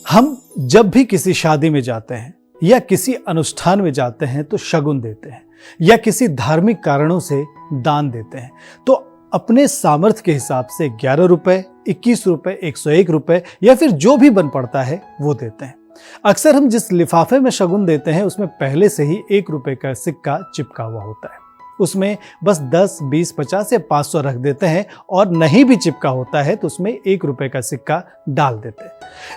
हम जब भी किसी शादी में जाते हैं या किसी अनुष्ठान में जाते हैं तो शगुन देते हैं या किसी धार्मिक कारणों से दान देते हैं तो अपने सामर्थ्य के हिसाब से 11 रुपए, 21 रुपए, 101 रुपए या फिर जो भी बन पड़ता है वो देते हैं। अक्सर हम जिस लिफाफे में शगुन देते हैं उसमें पहले से ही 1 रुपए का सिक्का चिपका हुआ होता है। उसमें बस 10, 20, 50 या 500 रख देते हैं और नहीं भी चिपका होता है तो उसमें 1 रुपए का सिक्का डाल देते हैं।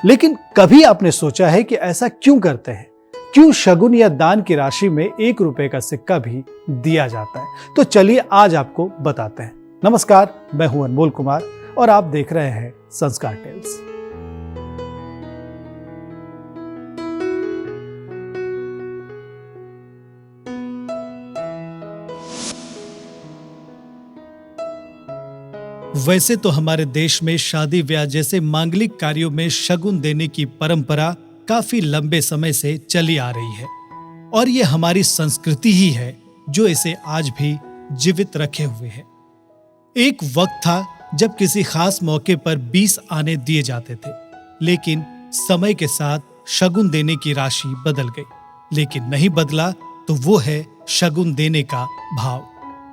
लेकिन कभी आपने सोचा है कि ऐसा क्यों करते हैं? क्यों शगुन या दान की राशि में 1 रुपए का सिक्का भी दिया जाता है? तो चलिए आज आपको बताते हैं। नमस्कार, मैं हूं अनमोल कुमार और आप देख रहे हैं संस्कार टेल्स। वैसे तो हमारे देश में शादी ब्याह जैसे मांगलिक कार्यों में शगुन देने की परंपरा काफी लंबे समय से चली आ रही है और ये हमारी संस्कृति ही है जो इसे आज भी जीवित रखे हुए है। एक वक्त था जब किसी खास मौके पर 20 आने दिए जाते थे, लेकिन समय के साथ शगुन देने की राशि बदल गई। लेकिन नहीं बदला तो वो है शगुन देने का भाव,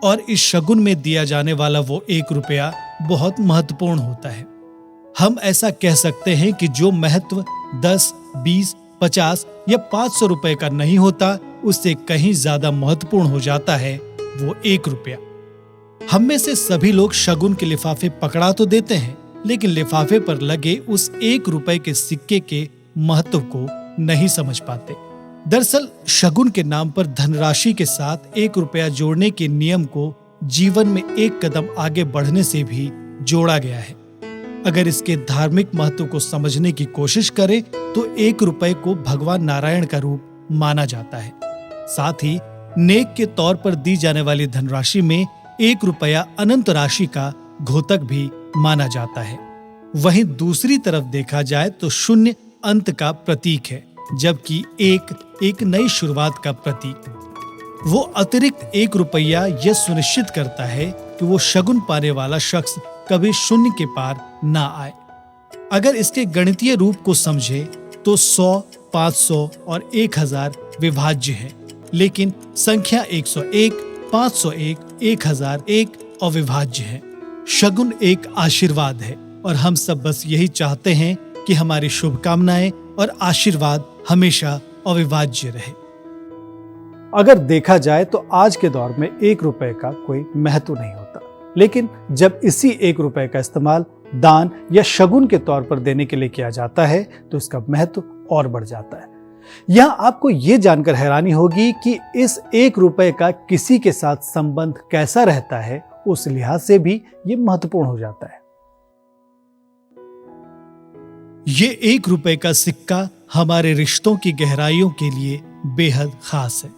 और इस शगुन में दिया जाने वाला वो 1 रुपया बहुत महत्वपूर्ण होता है। हम ऐसा कह सकते हैं कि जो महत्व 10, 20, 50 या 500 रुपए का नहीं होता, उससे कहीं ज्यादा महत्वपूर्ण हो जाता है वो 1 रुपया। हम में से सभी लोग शगुन के लिफाफे पकड़ा तो देते हैं, लेकिन लिफाफे पर लगे उस 1 रुपए के सिक्के के महत्व को नहीं समझ पाते। दरअसल शगुन के नाम पर धनराशि के साथ 1 रुपया जोड़ने के नियम को जीवन में एक कदम आगे बढ़ने से भी जोड़ा गया है। अगर इसके धार्मिक महत्व को समझने की कोशिश करें तो 1 रुपए को भगवान नारायण का रूप माना जाता है। साथ ही नेक के तौर पर दी जाने वाली धनराशि में 1 रुपया अनंत राशि का घोतक भी माना जाता है। वहीं दूसरी तरफ देखा जाए तो शून्य अंत का प्रतीक है, जबकि एक नई शुरुआत का प्रतीक। वो अतिरिक्त 1 रुपया यह सुनिश्चित करता है कि वो शगुन पाने वाला शख्स कभी शून्य के पार ना आए। अगर इसके गणितीय रूप को समझे तो 100, 500 और 1000 विभाज्य हैं, लेकिन संख्या 101, 501, 1001 अविभाज्य है। शगुन एक आशीर्वाद है और हम सब बस यही चाहते हैं कि हमारी शुभकामनाएं और आशीर्वाद हमेशा अविभाज्य रहे। अगर देखा जाए तो आज के दौर में 1 रुपए का कोई महत्व नहीं होता, लेकिन जब इसी 1 रुपए का इस्तेमाल दान या शगुन के तौर पर देने के लिए किया जाता है तो इसका महत्व और बढ़ जाता है। यहाँ आपको ये जानकर हैरानी होगी कि इस 1 रुपए का किसी के साथ संबंध कैसा रहता है, उस लिहाज से भी ये महत्वपूर्ण हो जाता है। ये 1 रुपए का सिक्का हमारे रिश्तों की गहराइयों के लिए बेहद खास है।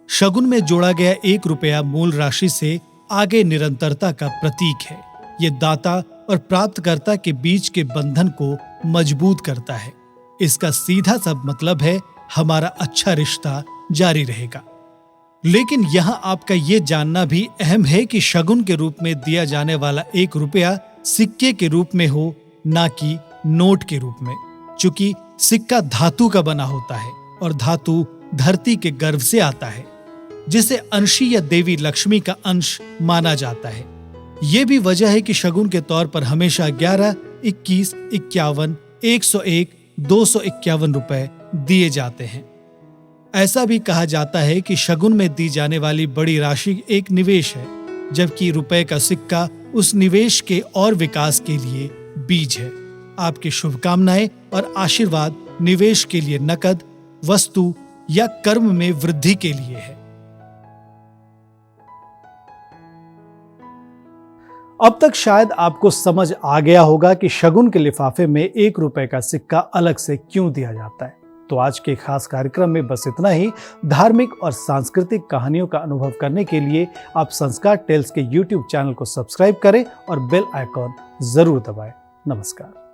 शगुन में जोड़ा गया 1 रुपया मूल राशि से आगे निरंतरता का प्रतीक है। ये दाता और प्राप्तकर्ता के बीच के बंधन को मजबूत करता है। इसका सीधा सा मतलब है हमारा अच्छा रिश्ता जारी रहेगा। लेकिन यहाँ आपका ये जानना भी अहम है कि शगुन के रूप में दिया जाने वाला 1 रुपया सिक्के के रूप में हो, ना कि नोट के रूप में। चूंकि सिक्का धातु का बना होता है और धातु धरती के गर्भ से आता है, जिसे अंशी या देवी लक्ष्मी का अंश माना जाता है। ये भी वजह है कि शगुन के तौर पर हमेशा 11, 21, 51, 101, 251 रुपए दिए जाते हैं। ऐसा भी कहा जाता है कि शगुन में दी जाने वाली बड़ी राशि एक निवेश है, जबकि रुपए का सिक्का उस निवेश के और विकास के लिए बीज है। आपकी शुभकामनाएं और आशीर्वाद निवेश के लिए नकद, वस्तु या कर्म में वृद्धि के लिए है। अब तक शायद आपको समझ आ गया होगा कि शगुन के लिफाफे में 1 रुपए का सिक्का अलग से क्यों दिया जाता है। तो आज के खास कार्यक्रम में बस इतना ही। धार्मिक और सांस्कृतिक कहानियों का अनुभव करने के लिए आप संस्कार टेल्स के YouTube चैनल को सब्सक्राइब करें और बेल आइकॉन जरूर दबाएं। नमस्कार।